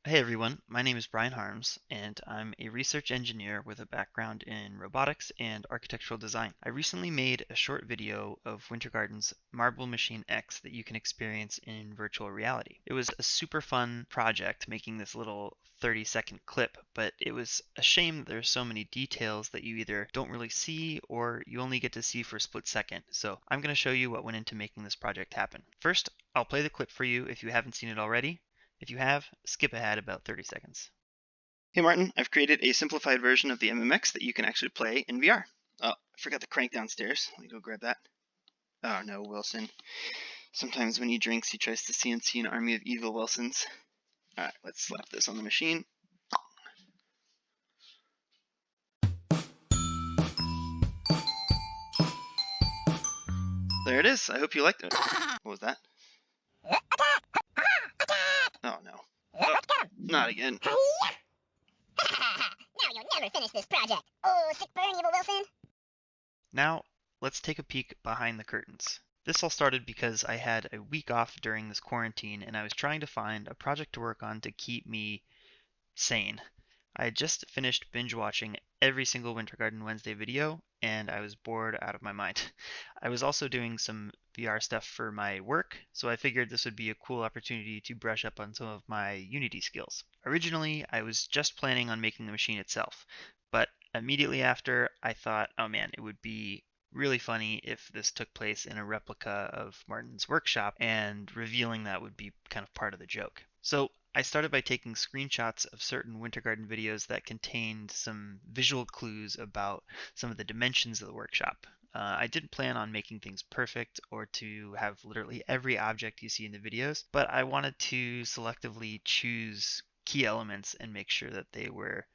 Hey everyone, my name is Brian Harms, and I'm a research engineer with a background in robotics and architectural design. I recently made a short video of Wintergarten's Marble Machine X that you can experience in virtual reality. It was a super fun project making this little 30-second clip, but it was a shame that there's so many details that you either don't really see or you only get to see for a split second. So I'm going to show you what went into making this project happen. First, I'll play the clip for you if you haven't seen it already. If you have, skip ahead about 30 seconds. Hey Martin, I've created a simplified version of the MMX that you can actually play in VR. Oh, I forgot the crank downstairs. Let me go grab that. Oh no, Wilson. Sometimes when he drinks, he tries to CNC an army of evil Wilsons. Alright, let's slap this on the machine. There it is. I hope you liked it. What was that? Oh no. Oh, not again. Now you'll never finish this project. Oh, sick burn, evil Wilson. Now, let's take a peek behind the curtains. This all started because I had a week off during this quarantine and I was trying to find a project to work on to keep me sane. I had just finished binge watching every single Wintergarten Wednesday video, and I was bored out of my mind. I was also doing some VR stuff for my work, so I figured this would be a cool opportunity to brush up on some of my Unity skills. Originally, I was just planning on making the machine itself, but immediately after, I thought, oh man, it would be really funny if this took place in a replica of Martin's workshop, and revealing that would be kind of part of the joke. So I started by taking screenshots of certain Wintergarten videos that contained some visual clues about some of the dimensions of the workshop. I didn't plan on making things perfect or to have literally every object you see in the videos, but I wanted to selectively choose key elements and make sure that they were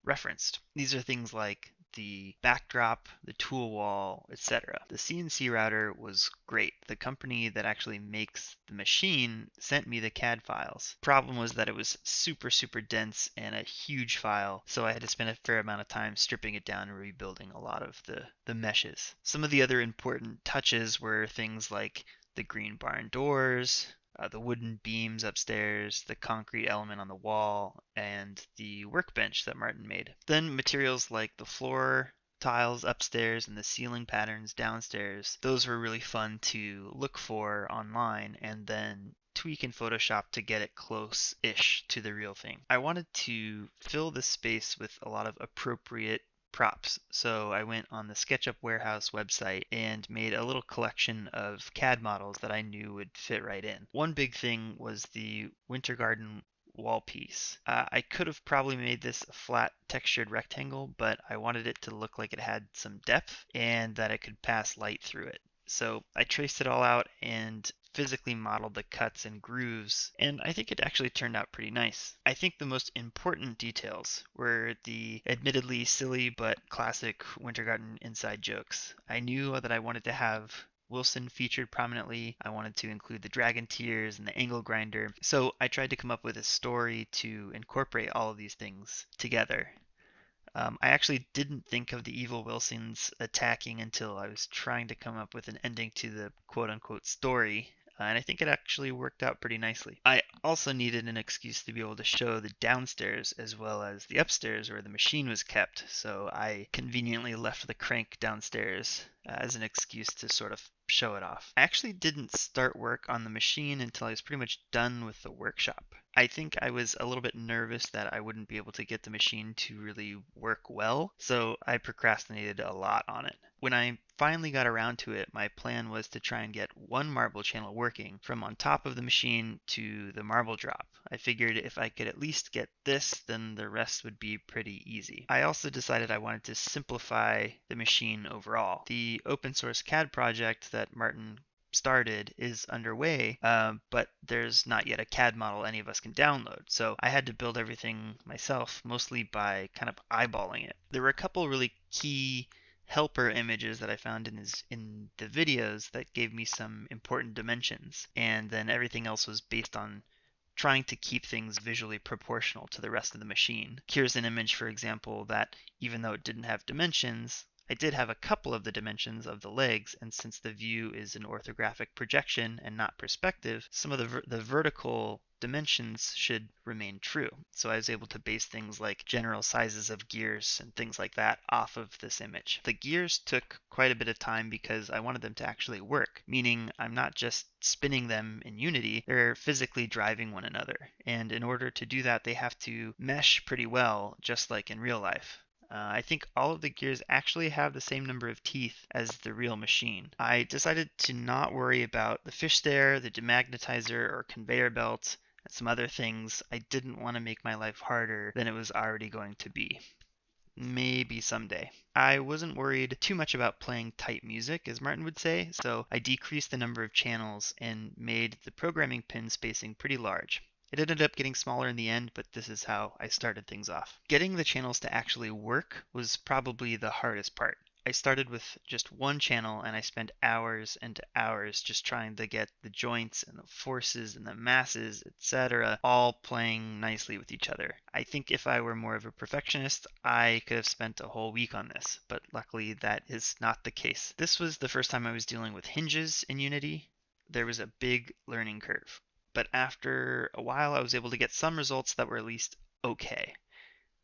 referenced. These are things like the backdrop, the tool wall, etc. The CNC router was great. The company that actually makes the machine sent me the CAD files. Problem was that it was super dense and a huge file, so I had to spend a fair amount of time stripping it down and rebuilding a lot of the meshes. Some of the other important touches were things like the green barn doors, the wooden beams upstairs, the concrete element on the wall, and the workbench that Martin made. Then materials like the floor tiles upstairs and the ceiling patterns downstairs, those were really fun to look for online and then tweak in Photoshop to get it close-ish to the real thing. I wanted to fill this space with a lot of appropriate props. So I went on the SketchUp Warehouse website and made a little collection of CAD models that I knew would fit right in. One big thing was the Wintergarten wall piece. I could have probably made this a flat textured rectangle, but I wanted it to look like it had some depth and that it could pass light through it. So I traced it all out and physically modeled the cuts and grooves, and I think it actually turned out pretty nice. I think the most important details were the admittedly silly but classic Wintergarten inside jokes. I knew that I wanted to have Wilson featured prominently. I wanted to include the dragon tears and the angle grinder. So I tried to come up with a story to incorporate all of these things together. I actually didn't think of the evil Wilsons attacking until I was trying to come up with an ending to the quote unquote story, and I think it actually worked out pretty nicely. I also needed an excuse to be able to show the downstairs as well as the upstairs where the machine was kept, so I conveniently left the crank downstairs as an excuse to sort of show it off. I actually didn't start work on the machine until I was pretty much done with the workshop. I think I was a little bit nervous that I wouldn't be able to get the machine to really work well, so I procrastinated a lot on it. When I finally got around to it, my plan was to try and get one marble channel working from on top of the machine to the marble drop. I figured if I could at least get this, then the rest would be pretty easy. I also decided I wanted to simplify the machine overall. The open source CAD project that Martin started is underway, but there's not yet a CAD model any of us can download. So I had to build everything myself, mostly by kind of eyeballing it. There were a couple really key helper images that I found in the videos that gave me some important dimensions, and then everything else was based on trying to keep things visually proportional to the rest of the machine. Here's an image, for example, that even though it didn't have dimensions, I did have a couple of the dimensions of the legs, and since the view is an orthographic projection and not perspective, some of the vertical dimensions should remain true. So I was able to base things like general sizes of gears and things like that off of this image. The gears took quite a bit of time because I wanted them to actually work, meaning I'm not just spinning them in Unity, they're physically driving one another. And in order to do that, they have to mesh pretty well, just like in real life. I think all of the gears actually have the same number of teeth as the real machine. I decided to not worry about the fish there, the demagnetizer, or conveyor belt, and some other things. I didn't want to make my life harder than it was already going to be. Maybe someday. I wasn't worried too much about playing tight music, as Martin would say, so I decreased the number of channels and made the programming pin spacing pretty large. It ended up getting smaller in the end, but this is how I started things off. Getting the channels to actually work was probably the hardest part. I started with just one channel and I spent hours and hours just trying to get the joints and the forces and the masses, etc., all playing nicely with each other. I think if I were more of a perfectionist, I could have spent a whole week on this, but luckily that is not the case. This was the first time I was dealing with hinges in Unity. There was a big learning curve, but after a while I was able to get some results that were at least okay.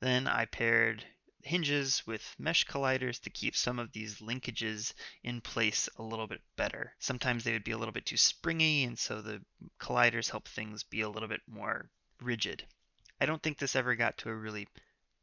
Then I paired hinges with mesh colliders to keep some of these linkages in place a little bit better. Sometimes they would be a little bit too springy, and so the colliders help things be a little bit more rigid. I don't think this ever got to a really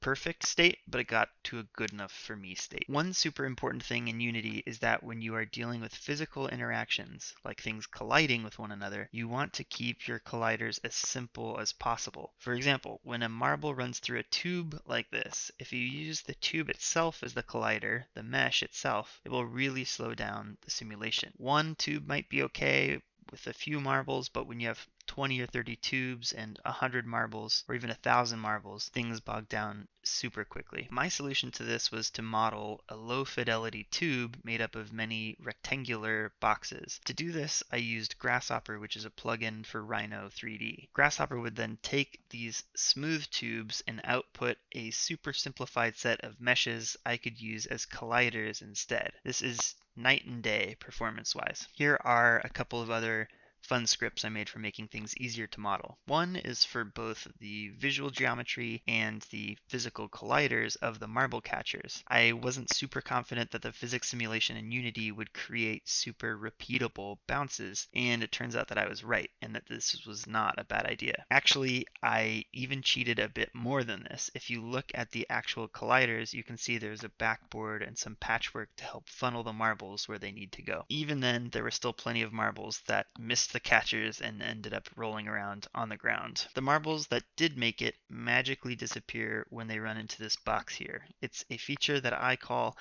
perfect state, but it got to a good enough for me state. One super important thing in Unity is that when you are dealing with physical interactions, like things colliding with one another, you want to keep your colliders as simple as possible. For example, when a marble runs through a tube like this, if you use the tube itself as the collider, the mesh itself, it will really slow down the simulation. One tube might be okay with a few marbles, but when you have 20 or 30 tubes and 100 marbles or even 1,000 marbles, things bog down super quickly. My solution to this was to model a low fidelity tube made up of many rectangular boxes. To do this, I used Grasshopper, which is a plugin for Rhino 3D. Grasshopper would then take these smooth tubes and output a super simplified set of meshes I could use as colliders instead. This is night and day performance-wise. Here are a couple of other fun scripts I made for making things easier to model. One is for both the visual geometry and the physical colliders of the marble catchers. I wasn't super confident that the physics simulation in Unity would create super repeatable bounces, and it turns out that I was right, and that this was not a bad idea. Actually, I even cheated a bit more than this. If you look at the actual colliders, you can see there's a backboard and some patchwork to help funnel the marbles where they need to go. Even then, there were still plenty of marbles that missed the catchers and ended up rolling around on the ground. The marbles that did make it magically disappear when they run into this box here. It's a feature that I call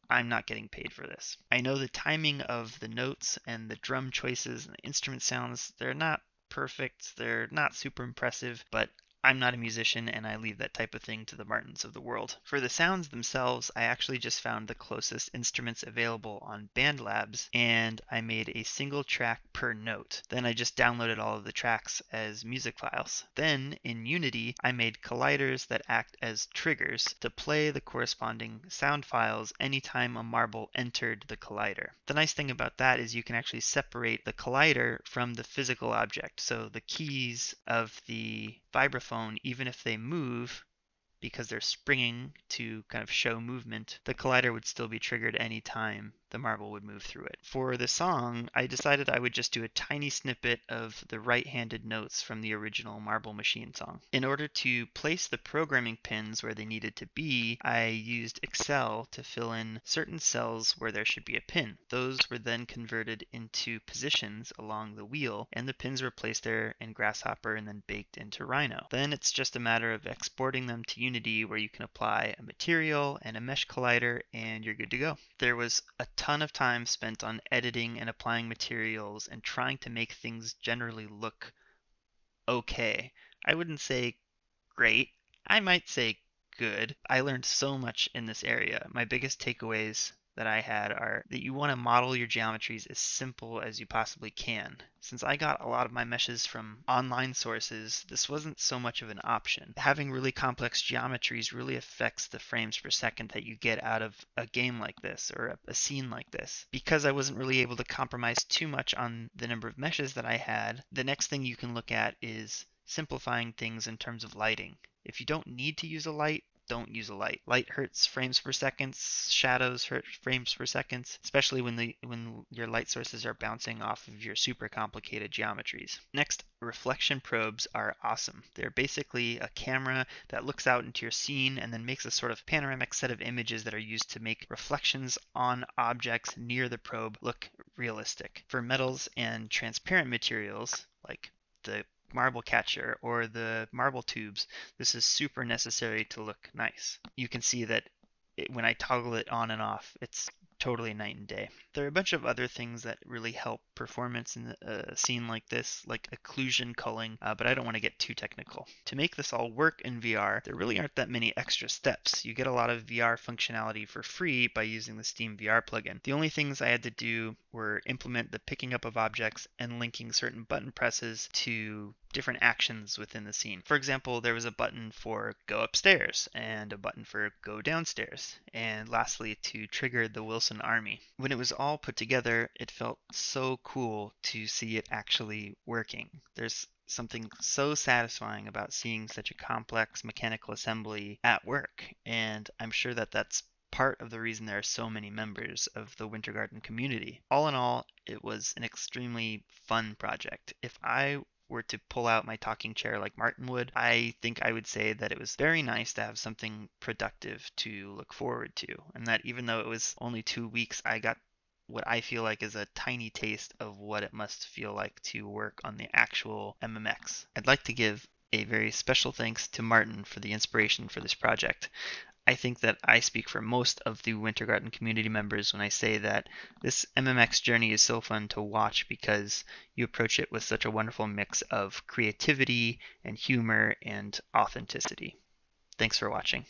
I'm not getting paid for this. I know the timing of the notes and the drum choices and the instrument sounds, they're not perfect, they're not super impressive, but I'm not a musician and I leave that type of thing to the Martins of the world. For the sounds themselves, I actually just found the closest instruments available on BandLabs and I made a single track per note. Then I just downloaded all of the tracks as music files. Then in Unity, I made colliders that act as triggers to play the corresponding sound files anytime a marble entered the collider. The nice thing about that is you can actually separate the collider from the physical object. So the keys of the vibraphone, even if they move, because they're springing to kind of show movement, the collider would still be triggered any time the marble would move through it. For the song, I decided I would just do a tiny snippet of the right-handed notes from the original Marble Machine song. In order to place the programming pins where they needed to be, I used Excel to fill in certain cells where there should be a pin. Those were then converted into positions along the wheel, and the pins were placed there in Grasshopper and then baked into Rhino. Then it's just a matter of exporting them to Unity where you can apply a material and a mesh collider and you're good to go. There was a ton of time spent on editing and applying materials and trying to make things generally look okay. I wouldn't say great. I might say good. I learned so much in this area. My biggest takeaways that I had are that you want to model your geometries as simple as you possibly can. Since I got a lot of my meshes from online sources, this wasn't so much of an option. Having really complex geometries really affects the frames per second that you get out of a game like this or a scene like this. Because I wasn't really able to compromise too much on the number of meshes that I had, the next thing you can look at is simplifying things in terms of lighting. If you don't need to use a light, don't use a light. Light hurts frames per second, shadows hurt frames per second, especially when your light sources are bouncing off of your super complicated geometries. Next, reflection probes are awesome. They're basically a camera that looks out into your scene and then makes a sort of panoramic set of images that are used to make reflections on objects near the probe look realistic. For metals and transparent materials like the marble catcher or the marble tubes, this is super necessary to look nice. You can see that when I toggle it on and off, it's totally night and day. There are a bunch of other things that really help performance in a scene like this, like occlusion culling, but I don't want to get too technical. To make this all work in VR, there really aren't that many extra steps. You get a lot of VR functionality for free by using the Steam VR plugin. The only things I had to do were implement the picking up of objects and linking certain button presses to different actions within the scene. For example, there was a button for go upstairs and a button for go downstairs, and lastly to trigger the Wilson Army. When it was all put together, it felt so cool to see it actually working. There's something so satisfying about seeing such a complex mechanical assembly at work, and I'm sure that that's part of the reason there are so many members of the Wintergatan community. All in all, it was an extremely fun project. If I were to pull out my talking chair like Martin would, I think I would say that it was very nice to have something productive to look forward to, and that even though it was only 2 weeks, I got what I feel like is a tiny taste of what it must feel like to work on the actual MMX. I'd like to give a very special thanks to Martin for the inspiration for this project. I think that I speak for most of the Wintergarten community members when I say that this MMX journey is so fun to watch because you approach it with such a wonderful mix of creativity and humor and authenticity. Thanks for watching.